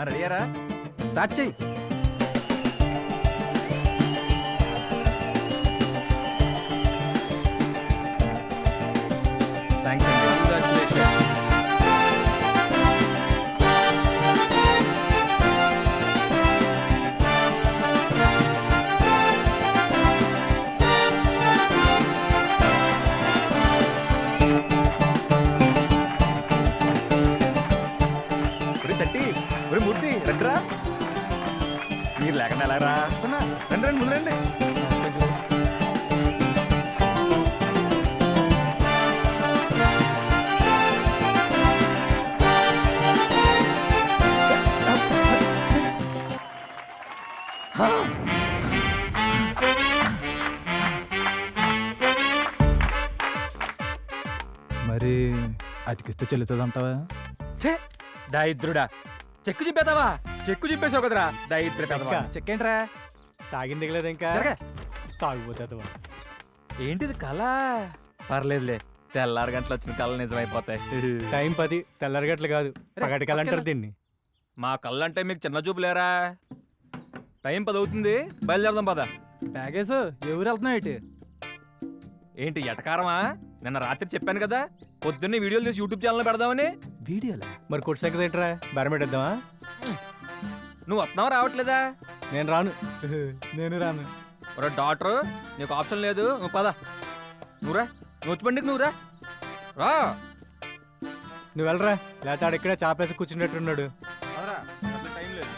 రెడీయారా? Start చెయ్యి. Thanks అండి. చట్టి ఒరే మూర్తి రండిరా. మీరు లేకుండా ఎలా రాస్తున్నా? రండి రండి ముందు రండి. మరి అతికిస్తే చెల్లుతుందంటావా? దరిద్రుడా, చెక్కు చింపేతావా? చెక్కు చింపేసావు కదరా దరిద్రుడా. చెక్కేంట్రా? తాగింది దిగలేదు ఇంకా తాగిపోతుందా? ఏంటిది కళ? పర్లేదులే, తెల్లారు గంటలు వచ్చిన కళ నిజమైపోతాయి. టైం 10, తెల్లారి గంటలు కాదు, పగటి కళ అంటారు దీన్ని. మా కళ్ళు అంటే మీకు చిన్న చూపు లేరా? టైం 10 అవుతుంది, బయలుదేరదాం పద. బ్యాగేసు ఎవరు వెళ్తున్నావు? ఏంటి ఏంటి ఎటకారమా? నిన్న రాత్రి చెప్పాను కదా పొద్దున్నే వీడియోలు తీసి యూట్యూబ్ ఛానల్ పెడదామని. వీడియోలా? మరి కొట్టు సంగతి ఏంట్రా? బేరం పెట్టేద్దామా? నువ్వు వస్తున్నావా రావట్లేదా? నేను రాను. నేను రాను. ఒరే డాక్టర్, నీకు ఆప్షన్ లేదు, నువ్వు పద. నువ్వురా, నువ్వు వచ్చి బండికి నువ్వురా రా. నువ్వు వెళ్ళరా, లేకపోతే ఆడ ఇక్కడే చాపేసి కూర్చున్నట్టున్నాడు. అసలు టైం లేదు.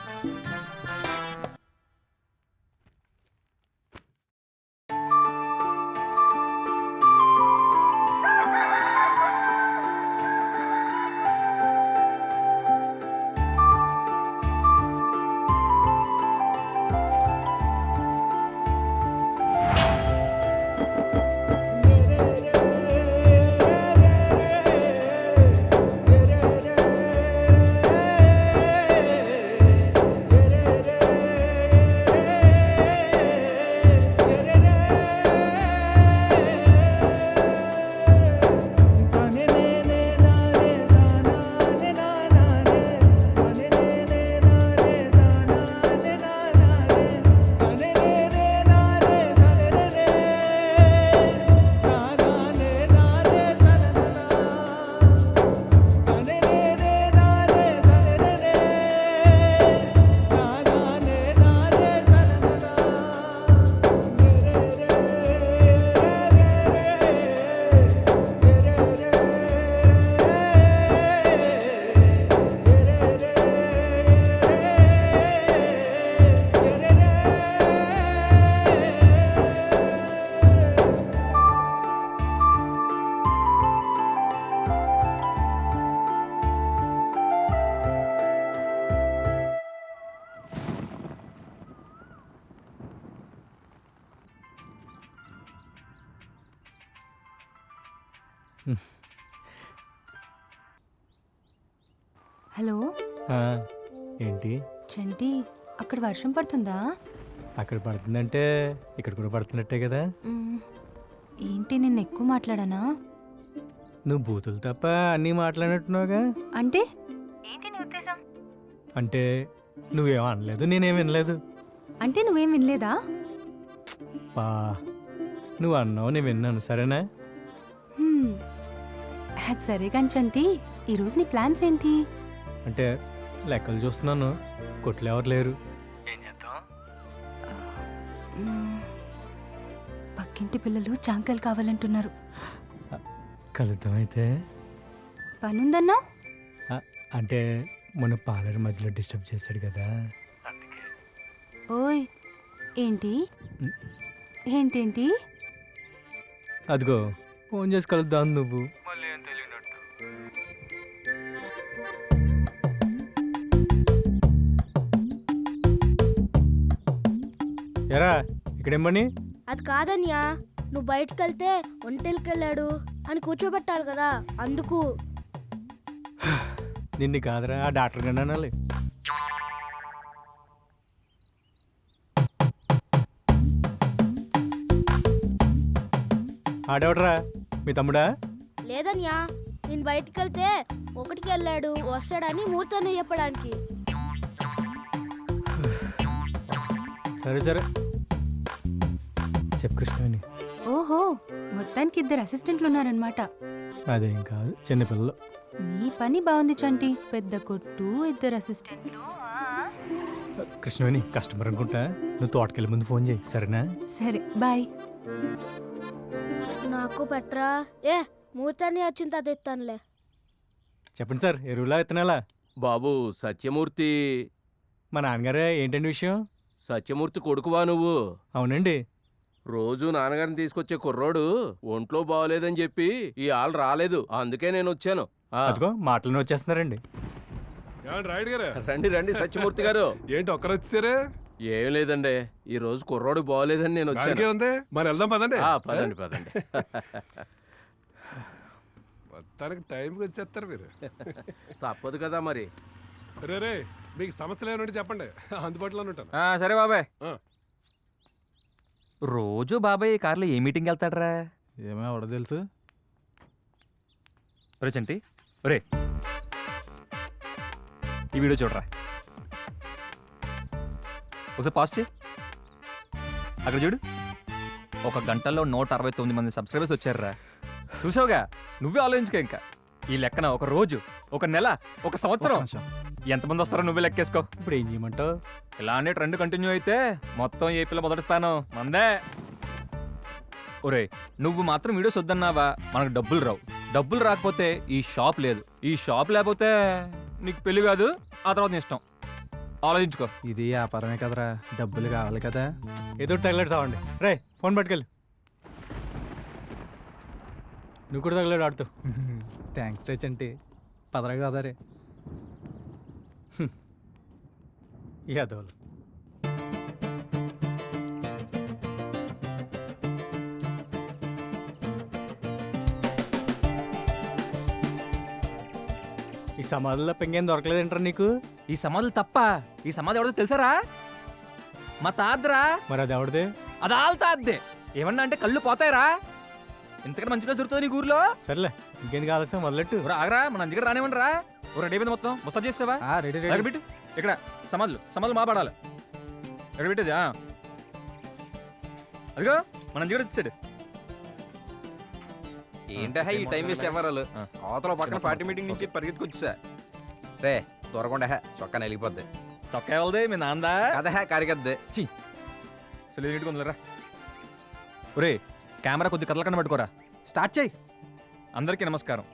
హలో. ఏంటి చంటి, అక్కడ వర్షం పడుతుందా? అక్కడ పడుతుందంటే ఇక్కడ కూడా పడుతున్నట్టే కదా. ఏంటి, నిన్న ఎక్కువ మాట్లాడానా? నువ్వు బూతులు తప్ప అన్నీ మాట్లాడినట్టున్నావుగా. అంటే ఏంటి నీ ఉద్దేశం? అంటే నువ్వేం అనలేదు, నేనేం వినలేదు. అంటే నువ్వేం వినలేదా? పా, నువ్వు అన్నావు, నేను విన్నాను. సరేనా? అది సరే కానీ చంటి, ఈరోజు నీ ప్లాన్స్ ఏంటి? అంటే లెక్కలు చూస్తున్నాను, కొట్లు ఎవరు లేరు. ఏం చేద్దాం? పక్కింటి పిల్లలు చాంకలు కావాలంటున్నారు. కలుద్దాం అయితే. పనుందన్నా? అంటే మన పార్లర్ మధ్యలో డిస్టర్బ్ చేశాడు కదా. ఓయ్, ఏంటి ఏంటేంటి? అదిగో ఫోన్ చేసి కలుద్దాం. నువ్వు ఎరా ఇక్కడేం పని? అది కాదన్యా, నువ్వు బయటకు వెళ్తే ఒంటెలకి వెళ్ళాడు అని కూర్చోబెట్టాలి కదా, అందుకు. నిన్ను కాదురా, ఆ డాక్టర్ గండి అనాలి. ఆడవడరా, మీ తమ్ముడా? లేదన్యా, నేను బయటకు వెళ్తే ఒకటికి వెళ్ళాడు వస్తాడని మూర్తనే చెప్పడానికి. సరే సరే చెప్పు కృష్ణవేణి. ఓహో మొత్తానికి 2 అసిస్టెంట్లు ఉన్నారనమాట. అదేం కాదు, చిన్నపిల్లలు. నీ పని బాగుంది చంటి, పెద్ద కొట్టు 2 అసిస్టెంట్లు. కృష్ణవేణి కస్టమర్ అనుకుంటా, నువ్వు తోటకెళ్ళి ముందు ఫోన్ చేయి సరేనా? సరే బాయ్. నాకు పెట్టరా. మూతని వచ్చిన తర్వాత ఇస్తానులే. చెప్పండి సార్, ఎరువులా విత్తనాలా? బాబు సత్యమూర్తి. మా నాన్నగారే. ఏంటండి విషయం? సత్యమూర్తి కొడుకువా నువ్వు? అవునండి. రోజు నాన్నగారిని తీసుకొచ్చే కుర్రోడు ఒంట్లో బాగోలేదని చెప్పి ఈ ఆళ్ళు రాలేదు, అందుకే నేను వచ్చాను. అదిగో మాటలను వచ్చేస్తున్నారండి. రాయుడు గారు రండి రండి సత్యమూర్తి గారు. ఏంటి ఒక్కరు వచ్చారు? ఏం లేదండి, ఈ రోజు కుర్రోడు బాగోలేదని నేను వచ్చాను. ఉంది మరి వెళ్దాం పదండి. పదండి పదండి. మొత్తానికి టైంకి వచ్చేస్తారు మీరు. తప్పదు కదా మరి. రే మీకు సమస్యలు ఏమైనా చెప్పండి, అందుబాటులోనే ఉంటాను. సరే బాబాయ్. ఆ. రోజు బాబాయ్ ఈ కార్లో ఏ మీటింగ్కి వెళ్తాడరా? ఏమో ఎవడ తెలుసు. రే చంటి, రే ఈ వీడియో చూడరా. ఒకసారి పాస్ చేయి. అక్కడ చూడు, 1 గంటలో 169 మంది సబ్స్క్రైబర్స్ వచ్చారురా. చూసావుగా, నువ్వే ఆలోచించుకో. ఇంకా ఈ లెక్కన 1 రోజు, 1 నెల, 1 సంవత్సరం ఎంతమంది వస్తారో నువ్వే లెక్కేసుకో. ఇప్పుడు ఏం చేయమంటావు? ఇలానే ట్రెండ్ కంటిన్యూ అయితే మొత్తం ఏపీలో మొదటి స్థానం మందే. ఒరే నువ్వు మాత్రం వీడియోస్ వద్దన్నావా, మనకు డబ్బులు రావు. డబ్బులు రాకపోతే ఈ షాప్ లేదు. ఈ షాప్ లేకపోతే నీకు పెళ్లి కాదు, ఆ తర్వాత నీ ఇష్టం. ఆలోచించుకో. ఇది వ్యాపారమే కదరా, డబ్బులు కావాలి కదా. ఏదో తగలడు సావండి. రే ఫోన్ పట్టుకెళ్ళి. నువ్వు కూడా తగలడు ఆడుతూ. థ్యాంక్స్ రే చంటి, పదరా కాదా రే. యాదవులు. ఈ సమాధుల్లో పెంగేం దొరకలేదంటారా నీకు? ఈ సమాధులు తప్ప ఈ సమాధి ఎవడో తెలుసారా? మా తాద్రా. మరి అది ఎవడదే? అది ఆల్ తాద్దే. ఏమన్నా అంటే కళ్ళు పోతాయిరా. ఇంతకన్నా మంచిగా దొరుకుతుంది నీకు ఊర్లో. సర్లే ఇంకేందుకు ఆలస్యం, మొదలెట్టు. ఆగరా, మన దగ్గర రానివ్వండిరా. రెడీ అయిపోయింది మొత్తం. మొత్తం చేసావా? రెడీ ఎక్కడ పెట్టు. ఇక్కడ సమాధులు మా పడాలి. ఎక్కడ పెట్టేది? అదిగో మన దగ్గర వచ్చాడు. ఏంటా ఈ టైం వేస్ట్ ఎవరాలు? అవతల పక్కన పార్టీ మీటింగ్ నుంచి పరిగెత్తుకొచ్చా రే. దొరకుండా చొక్కా నలిగిపోద్ది. చొక్కా ఎవరిది? మీ నాందా? కథ కారికద్ది. అసలు నీటుకుందిరా. ఒరే కెమెరా కొద్ది కథల కన్నా పట్టుకోరా. స్టార్ట్ చేయి. అందరికీ నమస్కారం.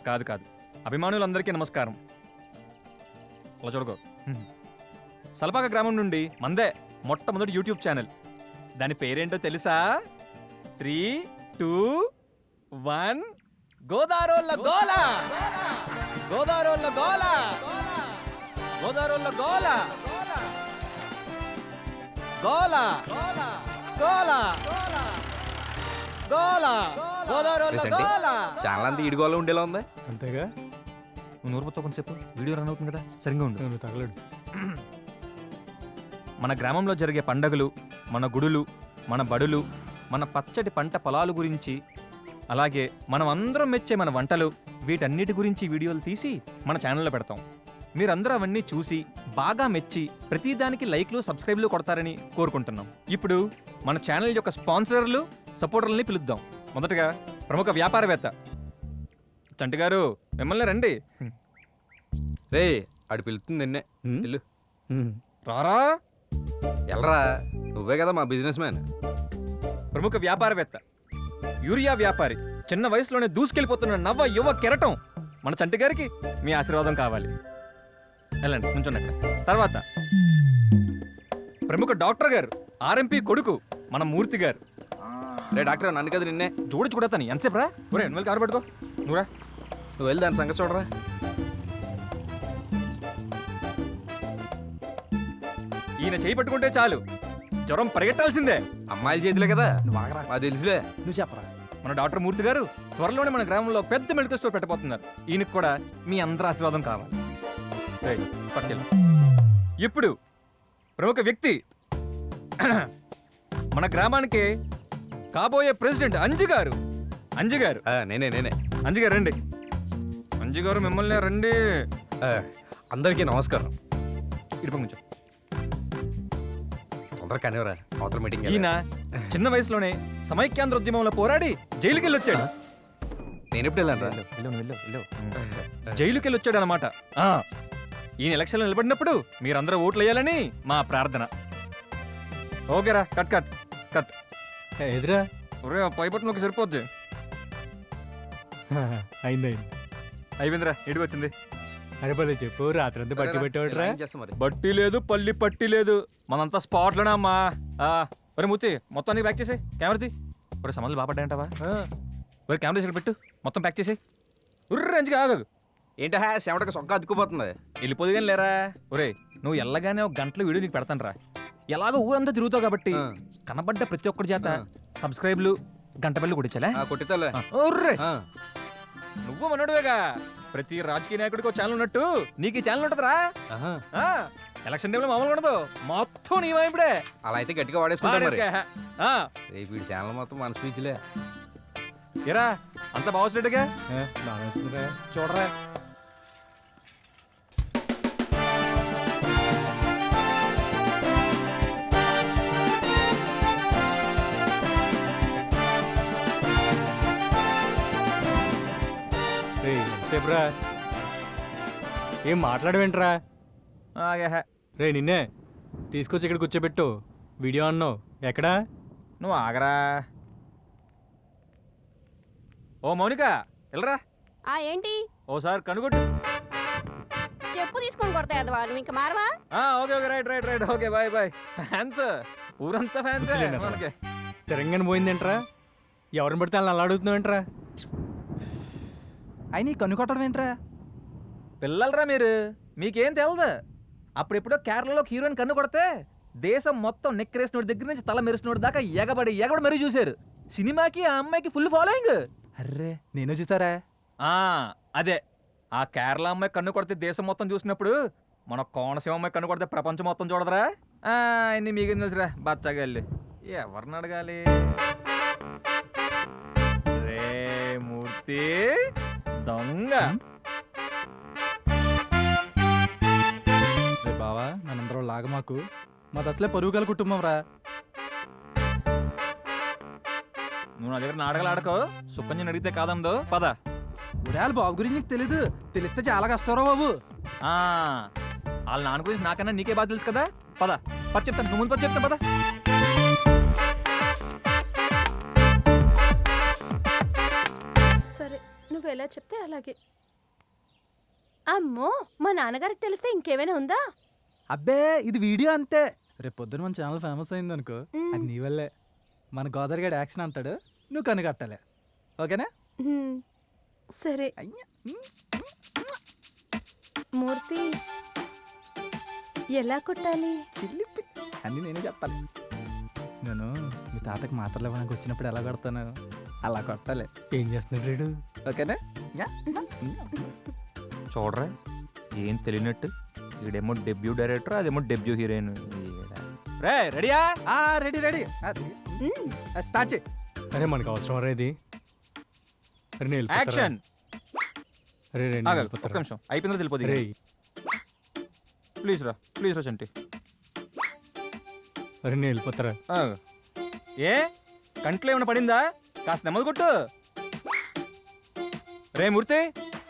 కాదు అభిమానులందరికీ నమస్కారం. అలా చూడకో. సలపాక గ్రామం నుండి మందే మొట్టమొదటి యూట్యూబ్ ఛానల్. దాని పేరేంటో తెలుసా? 3, 2, 1 గోదారోళ్ళ గోల. గోదారోళ్ళ గోల. గోదారోళ్ళ గోల. గోల గోల గోల గోదారోళ్ళ గోల. ఛానల్ అంతా ఇడిగోలో ఉండేలా ఉంది. అంతేగా. నువ్వు నూరుపోతావు కొంచెంసేపు, వీడియో రన్ అవుతుంది కదా, సరిగ్గా ఉండు. నువ్వు తగలడు. మన గ్రామంలో జరిగే పండగలు, మన గుడులు, మన బడులు, మన పచ్చటి పంట పొలాలు గురించి, అలాగే మనం అందరం మెచ్చే మన వంటలు, వీటన్నిటి గురించి వీడియోలు తీసి మన ఛానల్లో పెడతాం. మీరందరూ అవన్నీ చూసి బాగా మెచ్చి ప్రతిదానికి లైక్లు, సబ్స్క్రైబ్లు కొడతారని కోరుకుంటున్నాం. ఇప్పుడు మన ఛానల్ యొక్క స్పాన్సర్లు, సపోర్టర్లని పిలుద్దాం. మొదటగా ప్రముఖ వ్యాపారవేత్త చంటి గారు, మిమ్మల్ని రండి. రే ఆడు పిలుస్తుంది నిన్నే. ఇల్లు రారా. ఎల్రా, నువ్వే కదా మా బిజినెస్ మ్యాన్. ప్రముఖ వ్యాపారవేత్త, యూరియా వ్యాపారి, చిన్న వయసులోనే దూసుకెళ్ళిపోతున్న నవ యువ కెరటం మన చంటి గారికి మీ ఆశీర్వాదం కావాలి. వెళ్ళండి, నుంచోండి అక్కడ. తర్వాత ప్రముఖ డాక్టర్ గారు, ఆర్ఎంపీ కొడుకు మన మూర్తి గారు. రే డాక్టర్, నన్ను కదా నిన్నే. చూడతాను ఎంతసేపు రా. ఒరే నువ్వు కారు పట్టుకో. నువ్వురా. నువ్వు వెళ్ళి దాని సంగతి చూడరా. ఈయన చేయి పట్టుకుంటే చాలు, జ్వరం పరిగెట్టాల్సిందే. అమ్మాయిల చేతిలే కదా, నువ్వు ఆగరా. మా తెలుసులే. నువ్వు చెప్పరా. మన డాక్టర్ మూర్తి గారు త్వరలోనే మన గ్రామంలో పెద్ద మెడికల్ స్టోర్ పెట్టబోతున్నారు. ఈయనకు కూడా మీ అందరి ఆశీర్వాదం కావాలి. పట్టుకెళ్ళు. ఇప్పుడు ప్రముఖ వ్యక్తి, మన గ్రామానికి కాబోయే ప్రెసిడెంట్ అంజు గారు. నేనే అంజు గారు రండి. అంజు గారు మిమ్మల్ని రండి. అందరికీ నమస్కారం. ఇటుపక్క నుంచో. తొందరగా కనివరా అవతల మీటింగ్ ఈయన చిన్న వయసులోనే సమైక్యాంధ్ర ఉద్యమంలో పోరాడి జైలుకి వెళ్ళొచ్చాడు. నేను ఎప్పుడు వెళ్ళాను జైలుకి వెళ్ళొచ్చాడు అనమాట. ఈయన ఎలక్షన్లో నిలబడినప్పుడు మీరందరూ ఓట్లు వేయాలని మా ప్రార్థన. ఓకేరా, కట్ కట్ కట్. ఎదురా ఒరే పైపట్లోకి సరిపోద్ది. అయింది. అయిపోయిందిరా, ఇడికి వచ్చింది. అరే పదే చెప్పు, రాత్రంతా బట్టి పెట్టేవాడురా. మరి బట్టి లేదు, పల్లి పట్టి లేదు, మనంతా స్పాట్లోనే అమ్మా. ఒరే మూర్తి, మొత్తం అన్ని ప్యాక్ చేసే. కెమెరాది ఒరే సమాధాలు బాపడ్డాయంటావా? ఒరే కెమెరా ఇక్కడ పెట్టు, మొత్తం ప్యాక్ చేసే. ఉర్రెంచిగా ఆగదు. ఏంటా చెమటకి సొక్క అతుక్కుపోతుంది. వెళ్ళిపోదు కానీ లేరా. ఒరే నువ్వు ఎల్లగానే ఒక గంటలో వీడియో నీకు పెడతాను రా. ఎలాగో ఊరంతా తిరుగుతావు కాబట్టి కనబడ్డ ప్రతి ఒక్కరి చేత సబ్స్క్రైబ్లు గంట బెల్లు కొట్టించాలే. కొట్టితలే ఒర్రే నువ్వు మనడువేగా, ప్రతి రాజకీయ నాయకుడికి ఒక ఛానల్ ఉన్నట్టు నీకు ఈ ఛానల్ ఉంటదిరా. ఎలక్షన్ టైంలో మామూలుగా ఉండదు, మొత్తం నీ వైపుడే. అలా అయితే గట్టిగా వాడేసుకుంటా మరి. ఆ, రేపు వీడి ఛానల్ మొత్తం మన స్పీచ్లే. ఏరా అంత బావసలేట్టుగా బాగా వస్తుందిరా. చూడరా ఎంతసేపురా? ఏం మాట్లాడవేంట్రా? రే నిన్నే తీసుకొచ్చి ఇక్కడ కూర్చోబెట్టు. వీడియో అన్నావు ఎక్కడా? నువ్వు ఆగరా. ఓ మౌనిక వెళ్ళరా. ఏంటి ఓసారి కనుగొట్టు. చెప్పు తీసుకొని కొడతాయి అదవా నువ్వు ఇంకా మారవా? Okay okay right right right okay bye bye. Fans ఊరంతా ఫ్యాన్స్ మనకి. తెలంగాణ పోయిందేంట్రా? ఎవరిని పడితే వాళ్ళని అలా అడుగుతున్నావేంట్రా? అయినా కనుకొట్టడం ఏంట్రా? పిల్లలరా మీరు, మీకేం తెలదు. అప్పుడెప్పుడో కేరళలో హీరోయిన్ కన్ను కొడితే దేశం మొత్తం నెక్కరేసినోడి దగ్గర నుంచి తల మెరిసినోడి దాకా ఎగబడి మరీ చూశారు. సినిమాకి ఆ అమ్మాయికి ఫుల్ ఫాలోయింగ్. అర్రే నేను చూసారా? అదే ఆ కేరళ అమ్మాయి కన్ను కొడితే దేశం మొత్తం చూసినప్పుడు మన కోనసీమ అమ్మాయి కన్ను కొడితే ప్రపంచం మొత్తం చూడదురా. అన్ని మీకేం తెలుసురా బచ్చగా వెళ్ళి. ఎవరిని అడగాలి? రే మూర్తి దొంగ. రే బావా, మనందరూ లాగా మాది అసలే పరుగుల కుటుంబం రా. నువ్వు నా దగ్గర నాటకాలు ఆడకో. సుకన్యని అడిగితే కాదందో. పద. ఉడాలి బాబు గురించి నీకు తెలీదు, తెలిస్తే చాలా కష్టంరా బాబు. వాళ్ళ నాన్న గురించి నాకన్నా నీకే బాగా తెలుసు కదా. పద పది చెప్తాను, నువ్వు ముందు పది చెప్తాను. పద. సరే నువ్వు ఎలా చెప్తే అలాగే. అమ్మో మా నాన్నగారికి తెలిస్తే ఇంకేమైనా ఉందా? అబ్బే ఇది వీడియో అంతే. రేపు పొద్దున మన ఛానల్ ఫేమస్ అయింది అనుకో, అది నీ వల్లే. మన గోదావరి గడి యాక్షన్ అంటాడు, నువ్వు కనుగట్టాలి. ఓకేనా? సరే. మూర్తి ఎలా కొట్టాలి? చిల్లిపి అన్నీ నేనే చెప్పాలి. నేను మీ తాతకి మాత్రలు ఇవ్వడానికి వచ్చినప్పుడు ఎలా కొడతాను అలా కొట్టాలి. ఏం చేస్తున్నాడు రేడు? ఓకేనా? చూడరా ఏం తెలియనట్టు. ఈడేమో డెబ్యూ డైరెక్టర్, అదేమో డెబ్యూ హీరోయిన్. రే రెడీయా? రెడీ రెడీ స్టార్ట్ చేయి. అరే మనకు అవసరం రా ఇది. అరే నేను వెళ్ళిపోతారా? యాక్షన్. అరే రే నేను ఒక్క వెళ్ళిపోతారా? నిమిషం అయిపోయిందో తెలిపోదు. రే ప్లీజ్ రా చంటి. అరే నేను వెళ్ళిపోతారా? ఏ కంట్లో ఏమైనా పడిందా? కాస్త నెమ్మది కొట్టు. రే మూర్తి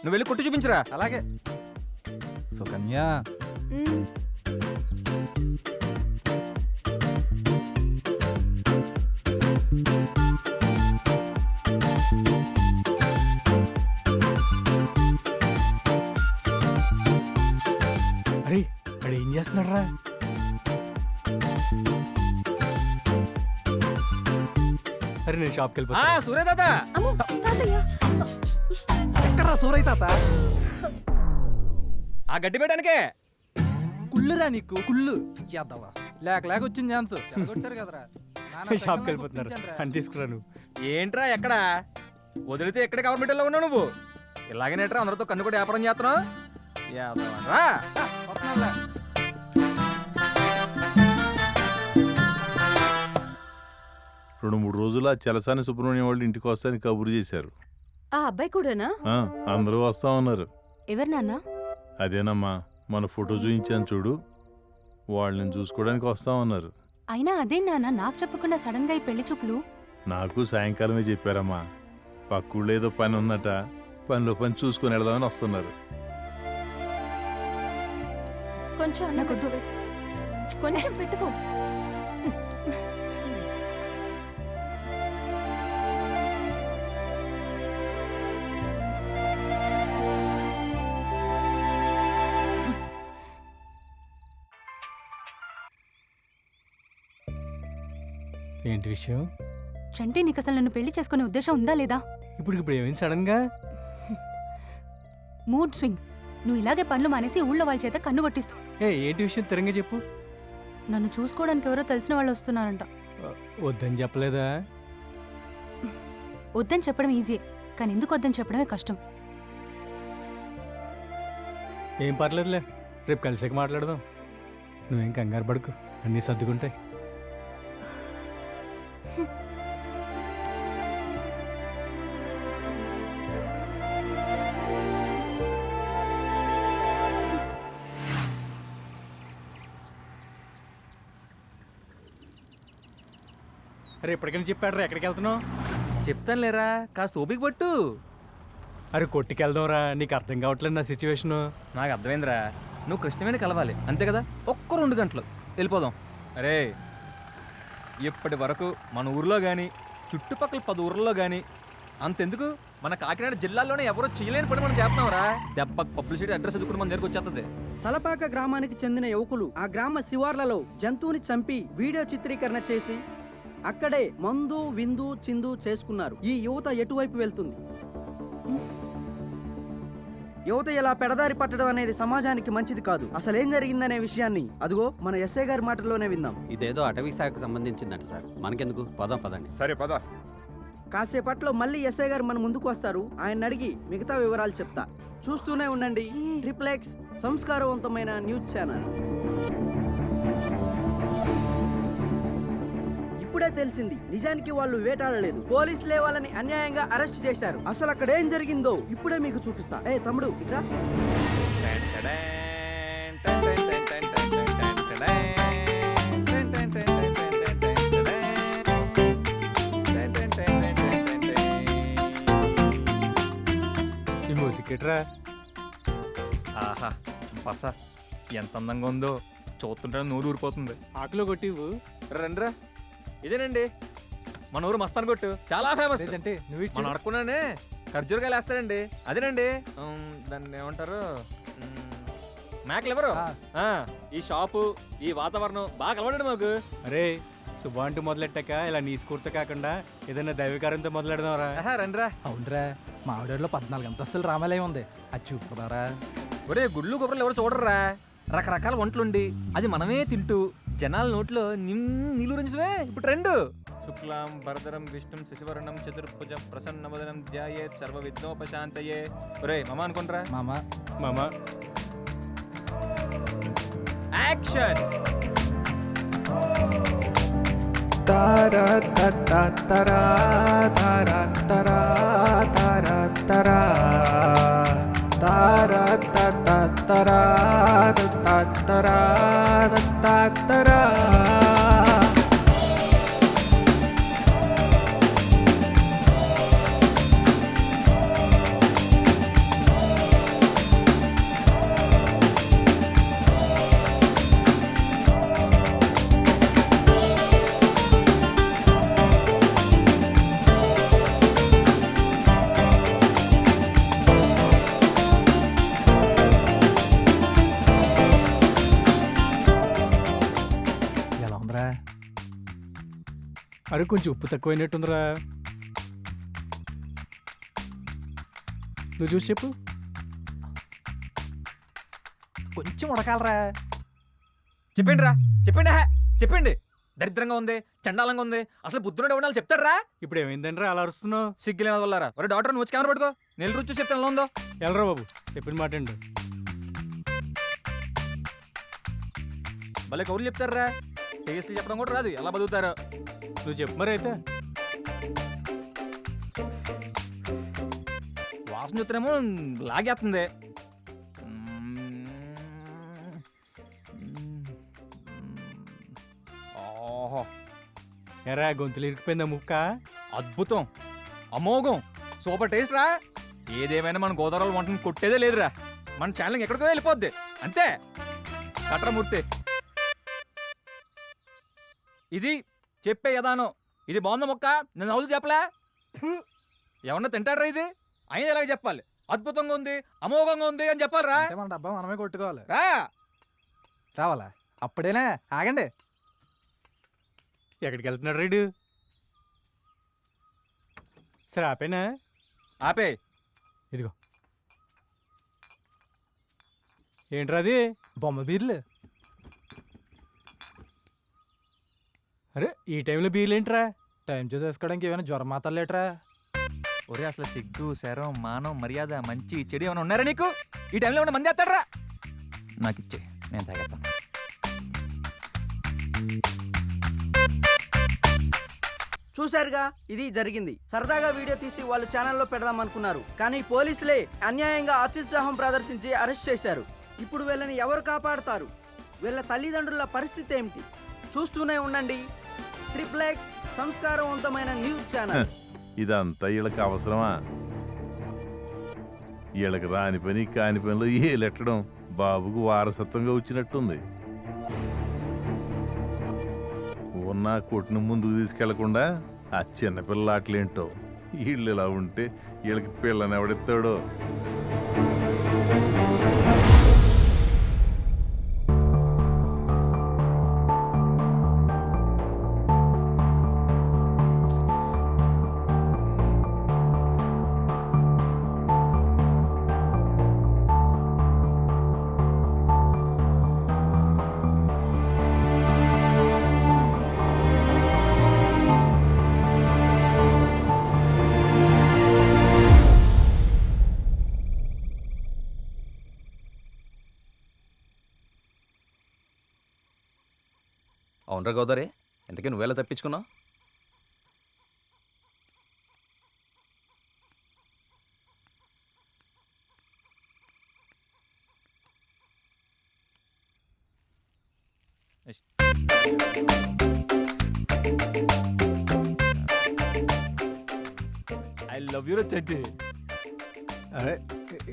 నువ్వు వెళ్ళి కొట్టు చూపించరా. అలాగే. సుకన్య అరే అక్కడ ఏం చేస్తున్నాడు రా? అరే నేను షాప్కి వెళ్ళిపోతా. సూర్య తాత. అమ్మో తాతయ్య. ఎక్కడ్రా సూరయ్య తాత? ఆ గడ్డి పెట్టడానికే. కుళ్ళురా నీకు కుళ్ళు చేద్దావా? లేక వచ్చింది ఛాన్స్. కొట్టారు కదరా. షాప్కి వెళ్ళిపోతున్నారు అని తీసుకురా నువ్వు. ఏంట్రా ఎక్కడ వదిలితే ఎక్కడ గవర్నమెంట్లో ఉన్నావు నువ్వు? ఇలాగేనేట్రా అందరితో కన్ను కూడా వ్యాపారం చేస్తున్నావు. రా. వస్తున్నానులే. 2-3 రోజులు ఆ చలసాని సుబ్రహ్మణ్యం వాళ్ళు ఇంటికి వస్తానికి కబురు చేశారు. ఆ అబ్బాయి కూడానా? అందరూ వస్తా ఉన్నారు. ఎవరు నాన్న? అదేనమ్మా మన ఫోటో చూపించాను చూడు, వాళ్ళని చూసుకోవడానికి వస్తా ఉన్నారు. అయినా అదే నాన్న నాకు చెప్పకుండా సడన్ గా ఈ పెళ్లి చూపులు. నాకు సాయంకాలమే చెప్పారమ్మా పక్కూళ్ళో ఏదో పని ఉందట, పనిలో పని చూసుకొని వెళదామని వస్తున్నారు. కొంచెం అన్నం నాకొద్దు. పెట్టు. కొంచెం పెట్టుకో. ఏంటి విషయం? చంటి నీకు అసలు నన్ను పెళ్లి చేసుకునే ఉద్దేశం ఉందా లేదా? ఇప్పుడు ఏమైంది సడన్గా? Mood swing. నువ్వు ఇలాగే పనులు మానేసి ఊళ్ళో వాళ్ళ చేత కన్ను కొట్టిస్తావు. ఏంటి విషయం తిరంగా చెప్పు. నన్ను చూసుకోవడానికి ఎవరో తెలిసిన వాళ్ళు వస్తున్నారంట. వద్దని చెప్పలేదా? వద్దని చెప్పడం ఈజీ, కానీ ఎందుకు వద్దని చెప్పడమే కష్టం. ఏం పర్లేదులే, రేపు కలిసాక మాట్లాడదాం. నువ్వేం కంగారు పడుకు, అన్నీ సర్దుకుంటాయి. అరే ఎప్పటికైనా చెప్పాడు, ఎక్కడికి వెళ్తున్నావు? చెప్తాను లేరా, కాస్త ఓపిక పట్టు. అరే కొట్టుకెళ్దాంరా, నీకు అర్థం కావట్లేదు నా సిచ్యువేషను. నాకు అర్థమైందిరా, నువ్వు కృష్ణవేణి కలవాలి అంతే కదా. ఒక్క 2 గంటలు వెళ్ళిపోదాం. అరే ఇప్పటి వరకు మన ఊర్లో కానీ చుట్టుపక్కల 10 ఊర్లలో కానీ అంతెందుకు మన కాకినాడ జిల్లాలోనే ఎవరో చేయలేని పని మనం చేస్తున్నాంరా. దెబ్బకు పబ్లిసిటీ అడ్రస్ ఎదుకుని మన దగ్గరకు వచ్చేస్తుంది. సలపాక గ్రామానికి చెందిన యువకులు ఆ గ్రామ శివార్లలో జంతువుని చంపి వీడియో చిత్రీకరణ చేసి అక్కడే మందు విందు చిందు చేసుకున్నారు. ఈ యువత ఎటువైపు వెళ్తుంది? యువత ఇలా పెడదారి పట్టడం అనేది సమాజానికి మంచిది కాదు. అసలు ఏం జరిగిందనే విషయాన్ని అదిగో మన ఎస్ఐ గారి మాటల్లోనే విందాం. ఇదేదో అటవీ శాఖకు సంబంధించిందంట సార్, మనకెందుకు, పదండి. సరే పద. కాసేపట్లో మళ్ళీ ఎస్ఐ గారు మన ముందుకు వస్తారు. ఆయన అడిగి మిగతా వివరాలు చెప్తా. చూస్తూనే ఉండండి ట్రిప్లెక్స్, సంస్కారవంతమైన న్యూస్ ఛానల్. ఇప్పుడే తెలిసింది, నిజానికి వాళ్ళు వేటాడలేదు, పోలీసులే వాళ్ళని అన్యాయంగా అరెస్ట్ చేశారు. అసలు అక్కడ ఏం జరిగిందో ఇప్పుడే మీకు చూపిస్తా. ఏ తమ్ముడు ఇట్రా. ఈ మ్యూజిక్ ఎట్రా? ఆహా బస ఎంత అందంగా ఉందో, చూస్తుంటే నూరు ఊరిపోతుంది. ఆకులో కొట్టివు. రండిరా, ఇదేనండి మన ఊరు మస్తాన్ కొట్టు, చాలా ఫేమస్. లేదంటే నువ్వు ఇచ్చి మనం అడుక్కున్నానే ఖర్జూరకాయలు వేస్తాడండి. అదేనండి దాన్ని ఏమంటారు, మేకలు ఎవరు. ఈ షాపు ఈ వాతావరణం బాగా కలవడండి మాకు. అరే శుభ అంటూ మొదలెట్టాక ఇలా నీ స్కూర్తో కాకుండా ఏదైనా దైవకార్యంతో మొదలెడదాంరా. ఆహా రండిరా. అవునరా, మా ఆవిడలో 14 అంతస్తుల రామాలయం ఉంది, అది చూపుదారా. ఒరే గుళ్ళు గొప్పలు ఎవరు చూడరా, రకరకాల వంటలుండి అది మనమే తింటూ జనాల నోట్లో నీళ్ళు రంజమే ఇప్పుడు ట్రెండ్. శుక్లాం భరధరం విష్ణుం శశివర్ణం చతుర్భుజ ప్రసన్నవదనం ధ్యాయేత్ సర్వ విఘ్నోపశాంతయే. ఒరే మామ అనుకుంటారా. మామ యాక్షన్. తారా తరా తరా తారా తరా తారా తరా తారా తరా తరా తరా తరా. ఎలా ఉందిరా? అరే కొంచెం ఉప్పు తక్కువైనట్టుందిరా, నువ్వు చూసి చెప్పు. కొంచెం ఉడకాలరా. చెప్పండి రా, చెప్పండి. దరిద్రంగా ఉంది, చండాలంగా ఉంది, అసలు బుద్ధుడు ఉండాలి చెప్తారా. ఇప్పుడు ఏమైందంటే అలా అరుస్తున్నావు? సిగ్గులేని వల్లరా. ఒరే డాక్టర్ నువ్వు వచ్చి కెమెరా పట్టుకో, నెల రుచి చెప్తాను ఎలా ఉందో. ఎలరా బాబు, చెప్పిన మాట అండి. భలే కౌరులు చెప్తారా, టేస్ట్ చెప్పడం కూడా రాదు, ఎలా బతుకుతారో. నువ్వు చెప్పు మరి అయితే. వాసన చూస్తేనేమో లాగేస్తుంది. ఎరా గొంతులు ఇరికిపోయిందా ముక్క? అద్భుతం, అమోఘం, సూపర్ టేస్ట్ రా. ఏదేమైనా మన గోదావరి వంటను కొట్టేదే లేదురా. మన ఛానల్ ఎక్కడికో వెళ్ళిపోద్ది అంతే. కట్రమూర్తి, ఇది చెప్పే యదానం. ఇది బాగుందా మొక్క? నేను అవులు చెప్పలే. ఏమన్నా తింటారా ఇది? అయినా ఎలాగ చెప్పాలి? అద్భుతంగా ఉంది, అమోఘంగా ఉంది అని చెప్పాలరా. అంటే మన డబ్బా మనమే కొట్టుకోవాలి. రా. రావాలా? అప్పుడేనా? ఆగండి. ఎక్కడికి వెళ్తున్నాడు రైడు? సరే ఆపేనా? ఆపే. ఇదిగో. ఏంట్రా అది? బొమ్మ బీర్లు. అరే ఈ టైంలో బీర్లు ఏంట్రా? టైం చూసేసుకోవడానికి ఏమైనా జ్వరం మాత్రం లేట్రా? ఒరే అసలు సిగ్గు, శరం, మానం, మర్యాద, మంచి చెడు ఏమైనా ఉన్నారా నీకు? ఈ టైంలో ఏమైనా మంది చేస్తాడరా? నాకు ఇచ్చే, నేను తాగేస్తాను. చూశారుగా, ఇది జరిగింది. సరదాగా వీడియో తీసి వాళ్ళు ఛానల్లో పెడదాం అనుకున్నారు, కానీ పోలీసులే అన్యాయంగా అత్యుత్సాహం ప్రదర్శించి అరెస్ట్ చేశారు. ఇప్పుడు వీళ్ళని ఎవరు కాపాడతారు? వీళ్ళ తల్లిదండ్రుల పరిస్థితి ఏమిటి? చూస్తూనే ఉండండి XXX సంస్కారవంతమైన న్యూస్ ఛానల్. ఇదంతా వీళ్ళకి అవసరమా? వీళ్ళకి రాని పని కాని పనిలో ఏలెట్టడం బాబుకు వారసత్వంగా వచ్చినట్టుంది. ఉన్న కొట్టును ముందుకు తీసుకెళ్లకుండా ఆ చిన్నపిల్ల ఆటలేంటో. వీళ్ళు ఇలా ఉంటే వీళ్ళకి పిల్లని ఎవడెత్తాడో. అవునరా గోదావరి, ఇంతకీ నువ్వెలా తప్పించుకున్నావు? ఐ లవ్ యూ చెట్టి. అరే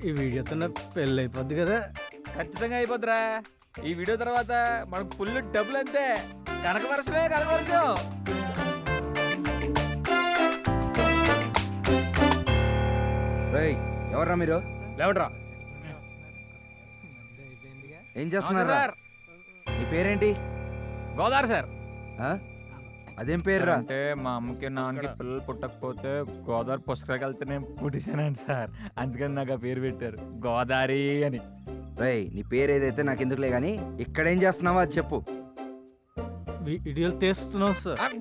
ఈ వీడియోతో నా పెళ్ళి అయిపోద్ది కదా. ఖచ్చితంగా అయిపోద్దిరా. ఈ వీడియో తర్వాత మనకు ఫుల్ డబ్బులు అంతే. కనక వర్షమే కనక వర్షం. ఎవర్రా మీరు? లేవట్రా. ఏం చేస్తున్నారా? సార్, నీ పేరేంటి? గోదావరి సార్. అదేం పేరురా? అంటే మా అమ్మకి నాన్నకి పిల్లలు పుట్టకపోతే గోదావరి పుస్తకాలకు వెళ్తేనే పుట్టించానండి సార్. అందుకని నాకు ఆ పేరు పెట్టారు, గోదావరి అని. రేయ్, నీ పేరు ఏదైతే నాకు ఎందుకులే గానీ ఇక్కడేం చేస్తున్నావో అది చెప్పు. వీడియోలు తీస్తున్నావు సార్.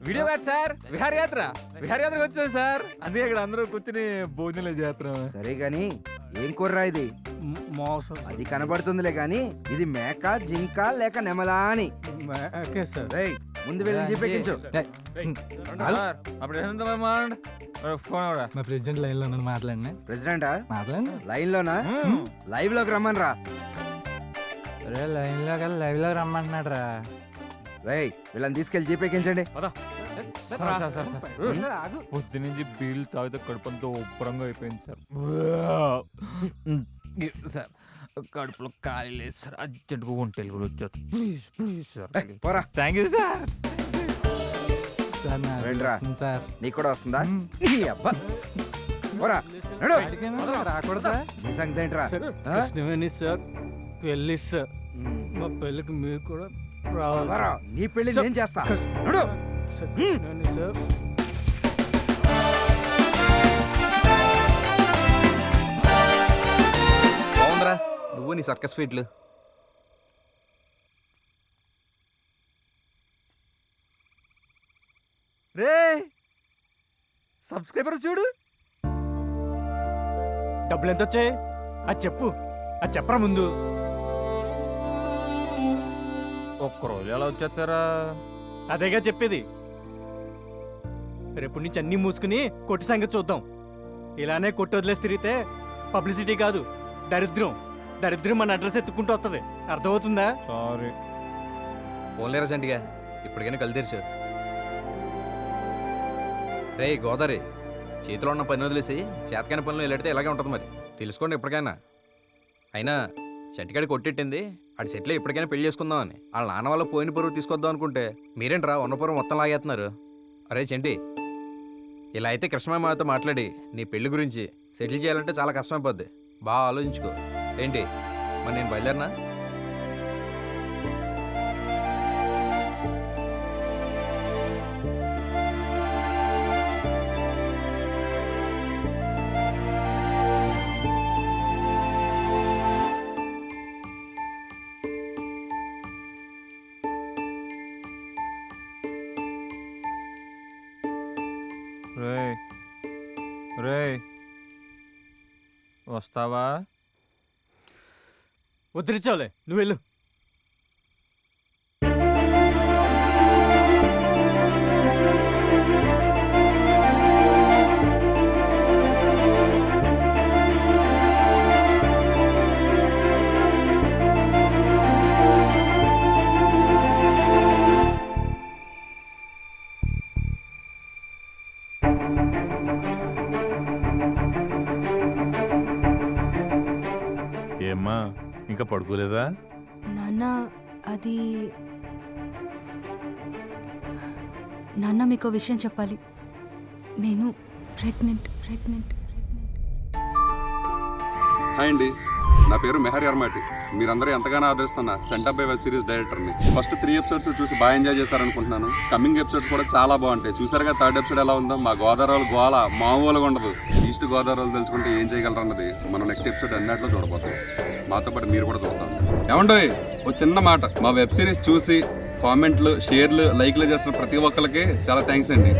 వీడియో కాదు సార్, విహారయాత్ర. విహారయాత్రకు వచ్చాం సార్. అందుకే ఇక్కడ అందరూ కూర్చుని భోజనాలు చేస్తున్నాం. సరే గాని ఏం కుర్రా ఇది? మోసం. అది కనబడుతుందిలే గాని ఇది మేక, జింక లేక నెమలా అని. Okay sir. రేయ్, ముందు వెళ్ళి జీపెక్కించు. ఫోన్ కూడా మా ప్రెసిడెంట్ లైన్ లో ఉన్నాను, మాట్లాడినా. ప్రెసిడెంటా? మాట్లాడండి. లైన్ లోనా? లైవ్ లోకి రమ్మని రా. అరే లైన్ లో కదా, లైవ్ లో రమ్మంటున్నాడు రా. రేయ్, వీళ్ళని తీసుకెళ్ళి జీపెక్కించండి. పొద్దు నుంచి బీళ్ళు తాగితే కడుపంతా ఉబ్బరంగా అయిపోయింది సార్. సార్ కడుపులో ఖాళీ లేదు సార్. అర్జెంట్గా ఒంటెలు కూడా వచ్చారు. Please please sir. పోరా. Thank you sir. వెళ్ళరా. సార్ నీకు కూడా వస్తుందా? ఈ అబ్బా. పోరా, నడు. రాకూడదా? నీ సంగతి ఏంట్రా? ఆ? కృష్ణవేణి సార్ పెళ్ళి సార్. మా పెళ్ళికి మీరు కూడా రావాలి పోరా, సార్. నీ పెళ్లి నేను చేస్తా. నడు. Sir, Krishnaveni sir. బాగుందిరా నువ్వు నీ సర్కస్ ఫీట్లు. రే సబ్స్క్రైబర్ చూడు. డబ్బులు ఎంత వచ్చాయి అది చెప్పు. అది చెప్పరా ముందు. ఒక్క రోజు ఎలా వచ్చేస్తారా? అదేగా చెప్పేది. రేపు నుంచి అన్నీ మూసుకుని కొట్టి సంగతి చూద్దాం. ఇలానే కొట్టి వదిలేసి తిరిగితే పబ్లిసిటీ కాదు, దరిద్రం. దరిద్రం మన అడ్రస్ ఎత్తుకుంటూ వస్తుంది. అర్థమవుతుందా? సారీ. పోన్లేరా చంటిగా, ఇప్పటికైనా కళ్ళు తెరిచారు. రే గోదావరి, చేతిలో ఉన్న పని వదిలేసి చేతకాని పనులు వెళ్ళడితే ఇలాగే ఉంటుంది మరి. తెలుసుకోండి ఎప్పటికైనా. అయినా చెట్టుకాడి కొట్టెట్టింది ఆడి సెట్లో ఎప్పటికైనా పెళ్లి చేసుకుందామని. వాళ్ళ నాన్న వల్ల పోయిన పరువు తీసుకొద్దాం అనుకుంటే మీరేంట్రా ఉన్న పరువు మొత్తం లాగేస్తున్నారు. అరే చెంటి, ఇలా అయితే కృష్ణమామతో మాట్లాడి నీ పెళ్లి గురించి సెటిల్ చేయాలంటే చాలా కష్టమైపోద్ది. బాగా ఆలోచించుకో. ఏంటి మరి నేను బయలుదేరినా? రే రే వస్తావా? ఉద్ధరించావులే, నువ్వు వెళ్ళు. ఏమ్మా ఇంకా పడుకోలేదా? నాన్న అది నాన్న మీకు విషయం చెప్పాలి. నేను ప్రెగ్నెంట్. హాయ్ అండి, నా పేరు మెహర్ అర్మాటి. మీరందరూ ఎంతగానో ఆదరిస్తున్న చంటాబాయ్ వెబ్ సిరీస్ డైరెక్టర్ని. ఫస్ట్ 3 ఎపిసోడ్స్ చూసి బాగా ఎంజాయ్ చేశారనుకుంటున్నాను. కమింగ్ ఎపిసోడ్స్ కూడా చాలా బాగుంటాయి. చూసారుగా 3rd ఎపిసోడ్ ఎలా ఉందో? మా గోదావరి గోల మామూలుగా ఉండదు. ఈస్ట్ గోదావరి తెలుసుకుంటే ఏం చేయగలరు అన్నది మనం నెక్స్ట్ ఎపిసోడ్ అన్నిట్లో చూడబోతాం. మాతో పాటు మీరు కూడా చూస్తాం. ఏమండో ఓ చిన్న మాట, మా వెబ్ సిరీస్ చూసి కామెంట్లు, షేర్లు, లైక్లు చేస్తున్న ప్రతి ఒక్కరికి చాలా థ్యాంక్స్ అండి.